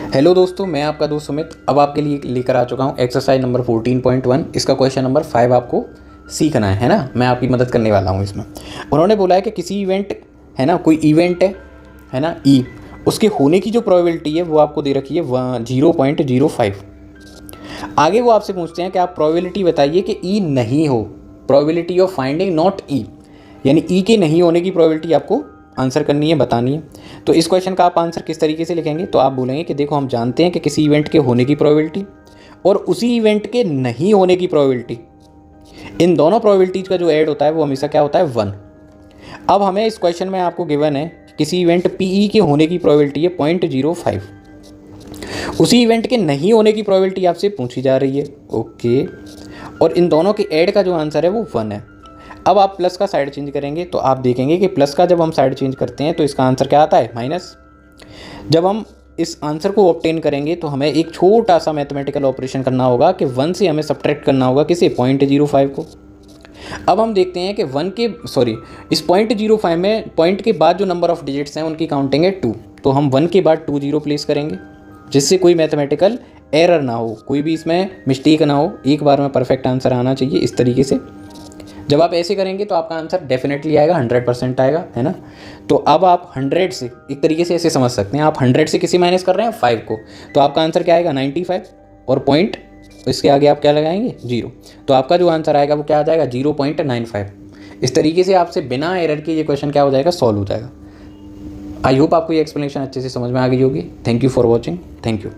Hello दोस्तों, मैं आपका दोस्त सुमित अब आपके लिए लेकर आ चुका हूँ एक्सरसाइज नंबर 14.1। इसका क्वेश्चन नंबर 5 आपको सीखना है ना। मैं आपकी मदद करने वाला हूँ इसमें। उन्होंने बोला है कि किसी इवेंट है ना, कोई इवेंट है ना ई, उसके होने की जो प्रोबेबिलिटी है वो आपको दे रखी है 0.05। आगे वो आपसे पूछते हैं कि आप प्रोबेबिलिटी बताइए कि ई नहीं हो, प्रोबेबिलिटी ऑफ फाइंडिंग नॉट ई, यानी ई के नहीं होने की प्रोबेबिलिटी आपको आंसर करनी है, बतानी है। तो इस क्वेश्चन का आप आंसर किस तरीके से लिखेंगे, तो आप बोलेंगे कि देखो हम जानते हैं कि किसी इवेंट के होने की प्रोबेबिलिटी और उसी इवेंट के नहीं होने की प्रोबेबिलिटी, इन दोनों प्रोबेबिलिटीज़ का जो ऐड होता है वो हमेशा क्या होता है 1। अब हमें इस क्वेश्चन में आपको गिवन है किसी इवेंट पीई के होने की प्रोबेबिलिटी है 0.05, उसी इवेंट के नहीं होने की प्रोबेबिलिटी आपसे पूछी जा रही है। ओके, और इन दोनों के ऐड का जो आंसर है वो 1 है। अब आप प्लस का साइड चेंज करेंगे तो आप देखेंगे कि प्लस का जब हम साइड चेंज करते हैं तो इसका आंसर क्या आता है माइनस। जब हम इस आंसर को ऑब्टेन करेंगे तो हमें एक छोटा सा मैथमेटिकल ऑपरेशन करना होगा कि 1 से हमें सब्ट्रैक्ट करना होगा किसे, 0.05 को। अब हम देखते हैं कि इस 0.05 में पॉइंट के बाद जो नंबर ऑफ डिजिट्स हैं उनकी काउंटिंग है 2, तो हम 1 के बाद 2 0 प्लेस करेंगे जिससे कोई मैथमेटिकल एरर ना हो, कोई भी इसमें मिस्टेक ना हो, एक बार में परफेक्ट आंसर आना चाहिए इस तरीके से। जब आप ऐसे करेंगे तो आपका आंसर डेफिनेटली आएगा, 100% आएगा, है ना। तो अब आप 100 से एक तरीके से ऐसे समझ सकते हैं, आप 100 से किसी माइनस कर रहे हैं 5 को, तो आपका आंसर क्या आएगा 95, और पॉइंट इसके आगे आप क्या लगाएंगे 0, तो आपका जो आंसर आएगा वो क्या आ जाएगा 0.95। इस तरीके से आपसे बिना एरर के ये क्वेश्चन क्या हो जाएगा, सॉल्व हो जाएगा। आई होप आपको ये एक्सप्लेनेशन अच्छे से समझ में आ गई होगी। Thank you for watching. Thank you.